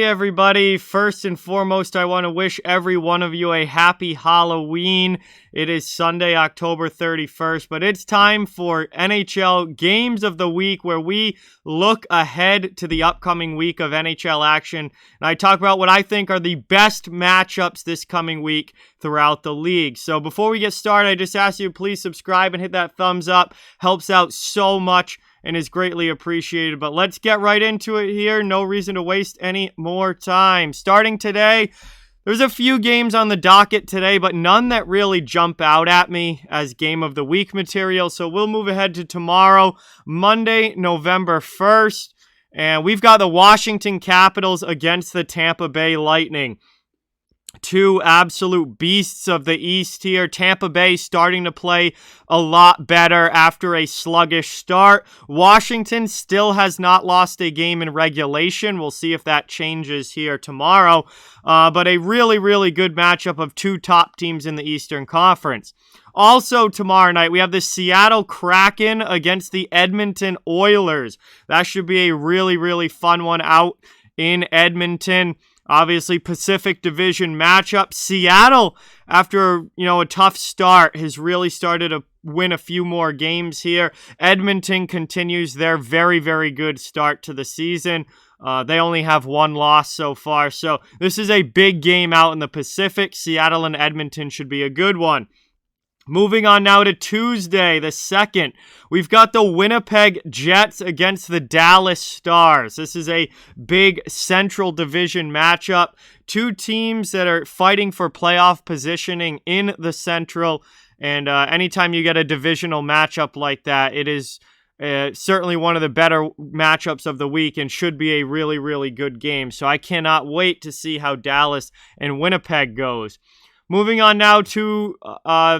everybody. First and foremost, I want to wish every one of you a happy Halloween. It is Sunday, October 31st, but it's time for NHL Games of the Week, where we look ahead to the upcoming week of NHL action, and I talk about what I think are the best matchups this coming week throughout the league. So before we get started, I just ask you to please subscribe and hit that thumbs up. Helps out so much and is greatly appreciated. But let's get right into it here. No reason to waste any more time. Starting today, there's a few games on the docket today, but none that really jump out at me as game of the week material. So we'll move ahead to tomorrow, Monday, November 1st. And we've got the Washington Capitals against the Tampa Bay Lightning. Two absolute beasts of the East here. Tampa Bay starting to play a lot better after a sluggish start. Washington still has not lost a game in regulation. We'll see if that changes here tomorrow. But a really, really good matchup of two top teams in the Eastern Conference. Also tomorrow night, we have the Seattle Kraken against the Edmonton Oilers. That should be a really, really fun one out in Edmonton. Obviously, Pacific Division matchup. Seattle, after, a tough start, has really started to win a few more games here. Edmonton continues their very, very good start to the season. They only have one loss so far, so this is a big game out in the Pacific. Seattle and Edmonton should be a good one. Moving on now to Tuesday, the 2nd, we've got the Winnipeg Jets against the Dallas Stars. This is a big Central Division matchup. Two teams that are fighting for playoff positioning in the Central, and anytime you get a divisional matchup like that, it is certainly one of the better matchups of the week and should be a really, really good game. So I cannot wait to see how Dallas and Winnipeg goes. Moving on now to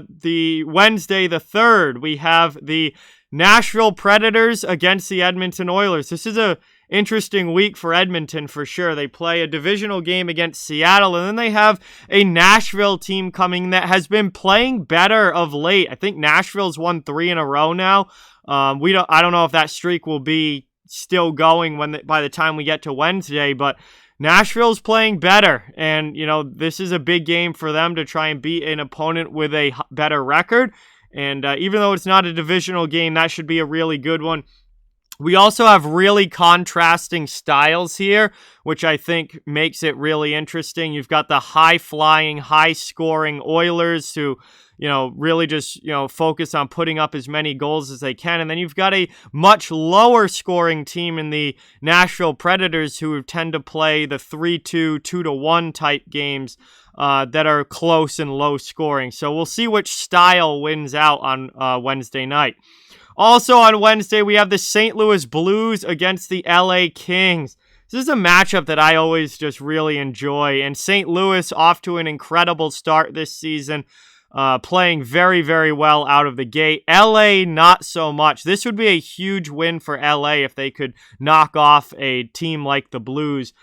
the Wednesday, the 3rd, we have the Nashville Predators against the Edmonton Oilers. This is a interesting week for Edmonton for sure. They play a divisional game against Seattle, and then they have a Nashville team coming that has been playing better of late. I think Nashville's won 3 in a row now. I don't know if that streak will be still going by the time we get to Wednesday, but Nashville's playing better, and, this is a big game for them to try and beat an opponent with a better record, and even though it's not a divisional game, that should be a really good one. We also have really contrasting styles here, which I think makes it really interesting. You've got the high-flying, high-scoring Oilers who really just, focus on putting up as many goals as they can. And then you've got a much lower scoring team in the Nashville Predators who tend to play the 3-2, 2-1 type games that are close and low scoring. So we'll see which style wins out on Wednesday night. Also on Wednesday, we have the St. Louis Blues against the LA Kings. This is a matchup that I always just really enjoy. And St. Louis off to an incredible start this season. Playing very, very well out of the gate. LA, not so much. This would be a huge win for LA if they could knock off a team like the Blues.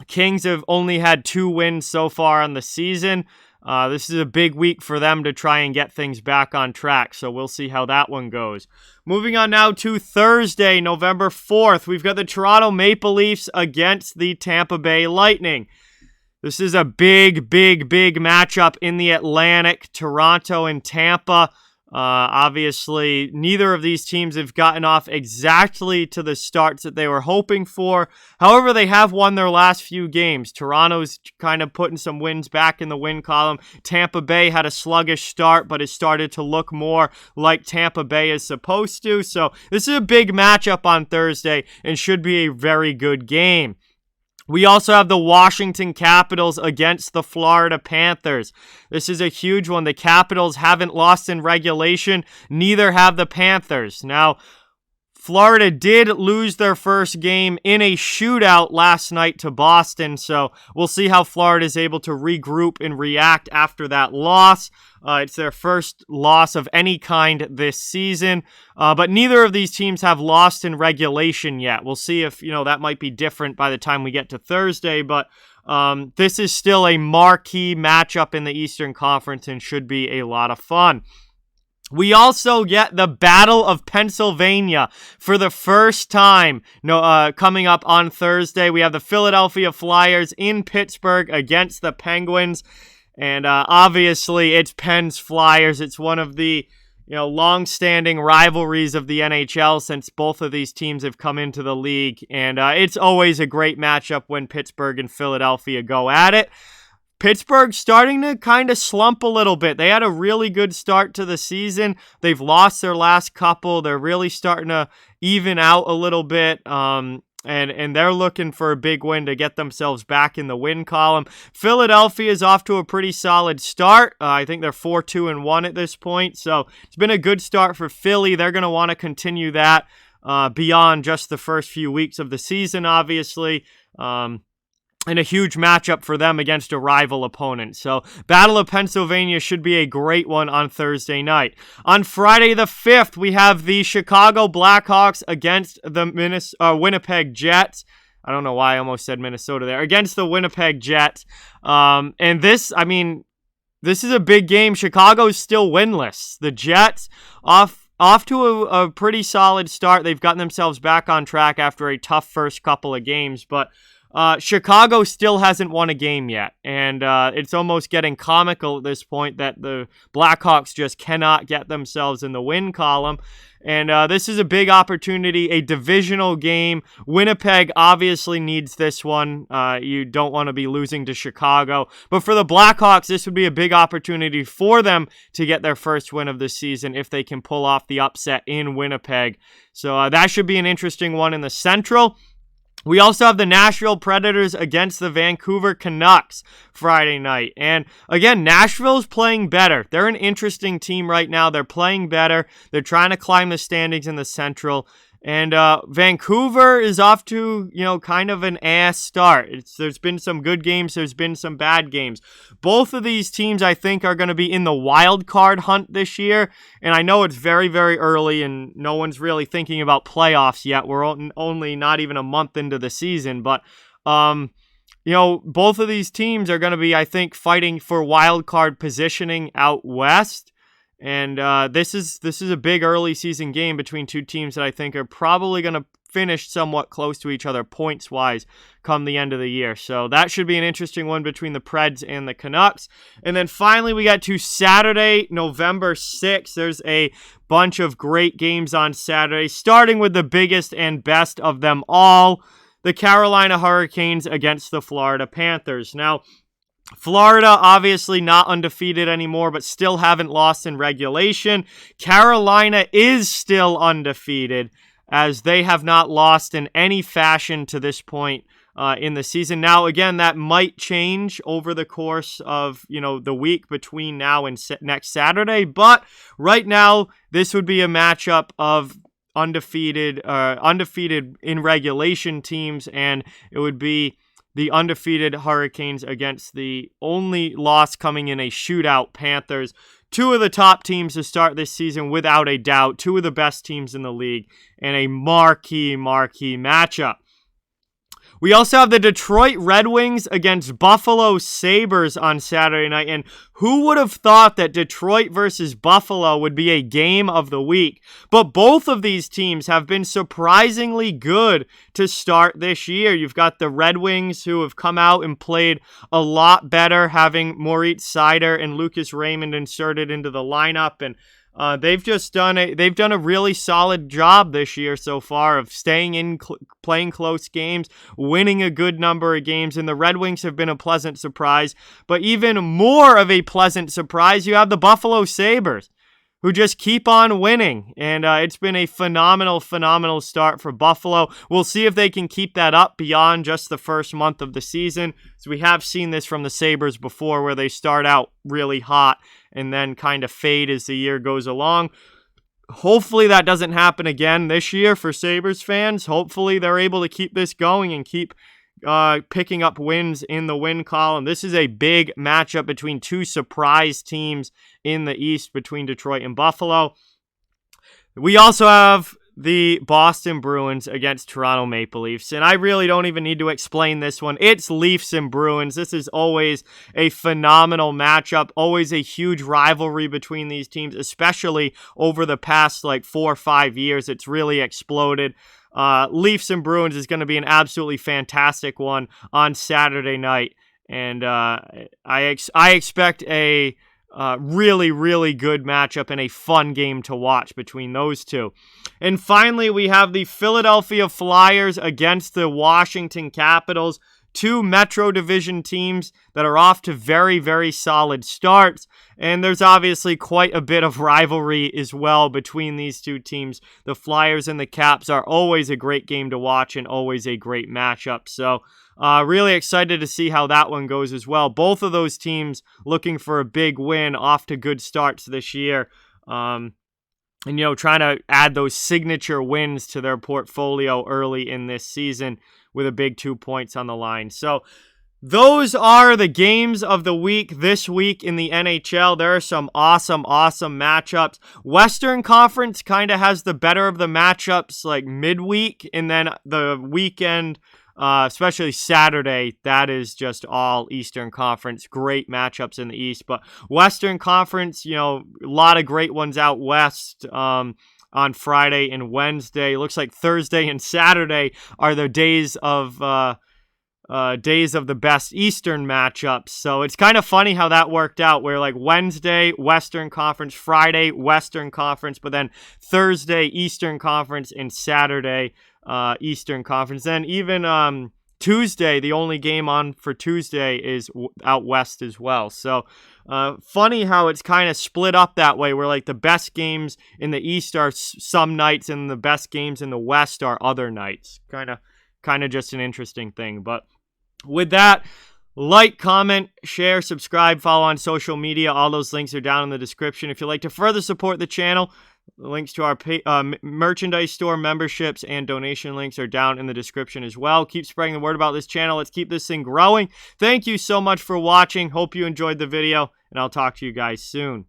Kings have only had 2 wins so far on the season. This is a big week for them to try and get things back on track, so we'll see how that one goes. Moving on now to Thursday, November 4th, we've got the Toronto Maple Leafs against the Tampa Bay Lightning. This is a big, big, big matchup in the Atlantic, Toronto and Tampa. Obviously, neither of these teams have gotten off exactly to the starts that they were hoping for. However, they have won their last few games. Toronto's kind of putting some wins back in the win column. Tampa Bay had a sluggish start, but has started to look more like Tampa Bay is supposed to. So this is a big matchup on Thursday and should be a very good game. We also have the Washington Capitals against the Florida Panthers. This is a huge one. The Capitals haven't lost in regulation. Neither have the Panthers. Now, Florida did lose their first game in a shootout last night to Boston, so we'll see how Florida is able to regroup and react after that loss. It's their first loss of any kind this season, but neither of these teams have lost in regulation yet. We'll see if, that might be different by the time we get to Thursday, but this is still a marquee matchup in the Eastern Conference and should be a lot of fun. We also get the Battle of Pennsylvania for the first time coming up on Thursday. We have the Philadelphia Flyers in Pittsburgh against the Penguins. And obviously, it's Penn's Flyers. It's one of the long-standing rivalries of the NHL since both of these teams have come into the league. And it's always a great matchup when Pittsburgh and Philadelphia go at it. Pittsburgh's starting to kind of slump a little bit. They had a really good start to the season. They've lost their last couple. They're really starting to even out a little bit. And they're looking for a big win to get themselves back in the win column. Philadelphia is off to a pretty solid start. I think they're 4-2-1 at this point. So it's been a good start for Philly. They're going to want to continue that beyond just the first few weeks of the season, obviously. And a huge matchup for them against a rival opponent. So, Battle of Pennsylvania should be a great one on Thursday night. On Friday the 5th, we have the Chicago Blackhawks against the Winnipeg Jets. I don't know why I almost said Minnesota there. Against the Winnipeg Jets. And this is a big game. Chicago's still winless. The Jets off to a pretty solid start. They've gotten themselves back on track after a tough first couple of games, but Chicago still hasn't won a game yet, and it's almost getting comical at this point that the Blackhawks just cannot get themselves in the win column, and this is a big opportunity, a divisional game. Winnipeg obviously needs this one. You don't want to be losing to Chicago, but for the Blackhawks, this would be a big opportunity for them to get their first win of the season if they can pull off the upset in Winnipeg. So that should be an interesting one in the Central. We also have the Nashville Predators against the Vancouver Canucks Friday night. And again, Nashville's playing better. They're an interesting team right now. They're playing better. They're trying to climb the standings in the Central. And Vancouver is off to, kind of an ass start. There's been some good games. There's been some bad games. Both of these teams, I think, are going to be in the wild card hunt this year. And I know it's very, very early and no one's really thinking about playoffs yet. We're only not even a month into the season. But, both of these teams are going to be, I think, fighting for wild card positioning out west. And this is a big early season game between two teams that I think are probably going to finish somewhat close to each other points-wise come the end of the year. So that should be an interesting one between the Preds and the Canucks. And then finally we got to Saturday, November 6th. There's a bunch of great games on Saturday, starting with the biggest and best of them all, the Carolina Hurricanes against the Florida Panthers. Now, Florida, obviously not undefeated anymore, but still haven't lost in regulation. Carolina is still undefeated, as they have not lost in any fashion to this point in the season. Now, again, that might change over the course of, the week between now and next Saturday, but right now, this would be a matchup of undefeated in regulation teams, and it would be the undefeated Hurricanes against the only loss coming in a shootout Panthers. Two of the top teams to start this season without a doubt. Two of the best teams in the league. And a marquee matchup. We also have the Detroit Red Wings against Buffalo Sabres on Saturday night. And who would have thought that Detroit versus Buffalo would be a game of the week? But both of these teams have been surprisingly good to start this year. You've got the Red Wings, who have come out and played a lot better, having Moritz Seider and Lucas Raymond inserted into the lineup. And they've done a really solid job this year so far of staying in, playing close games, winning a good number of games, and the Red Wings have been a pleasant surprise. But even more of a pleasant surprise, you have the Buffalo Sabres, who just keep on winning, and it's been a phenomenal start for Buffalo. We'll see if they can keep that up beyond just the first month of the season. So we have seen this from the Sabres before, where they start out really hot and then kind of fade as the year goes along. Hopefully that doesn't happen again this year for Sabres fans. Hopefully they're able to keep this going and keep picking up wins in the win column. This is a big matchup between two surprise teams in the East, between Detroit and Buffalo. We also have the Boston Bruins against Toronto Maple Leafs. And I really don't even need to explain this one. It's Leafs and Bruins. This is always a phenomenal matchup, always a huge rivalry between these teams, especially over the past 4 or 5 years. It's really exploded. Leafs and Bruins is going to be an absolutely fantastic one on Saturday night. And I expect a really, really good matchup and a fun game to watch between those two. And finally, we have the Philadelphia Flyers against the Washington Capitals, two Metro Division teams that are off to very, very solid starts. And there's obviously quite a bit of rivalry as well between these two teams. The Flyers and the Caps are always a great game to watch and always a great matchup. So really excited to see how that one goes as well. Both of those teams looking for a big win, off to good starts this year. And, trying to add those signature wins to their portfolio early in this season with a big 2 points on the line. So those are the games of the week this week in the NHL. There are some awesome matchups. Western Conference kind of has the better of the matchups midweek, and then the weekend, especially Saturday, that is just all Eastern Conference. Great matchups in the East. But Western Conference, a lot of great ones out west on Friday and Wednesday. Looks like Thursday and Saturday are the days of the best Eastern matchups. So it's kind of funny how that worked out, where Wednesday, Western Conference, Friday, Western Conference, but then Thursday, Eastern Conference, and Saturday, Eastern Conference. Then even Tuesday, the only game on for Tuesday is out west as well. So funny how it's kind of split up that way, where the best games in the East are some nights and the best games in the West are other nights. Kind of just an interesting thing. But with that, comment, share, subscribe, follow on social media. All those links are down in the description. If you'd like to further support the channel, the links to our merchandise store, memberships, and donation links are down in the description as well. Keep spreading the word about this channel. Let's keep this thing growing. Thank you so much for watching. Hope you enjoyed the video, and I'll talk to you guys soon.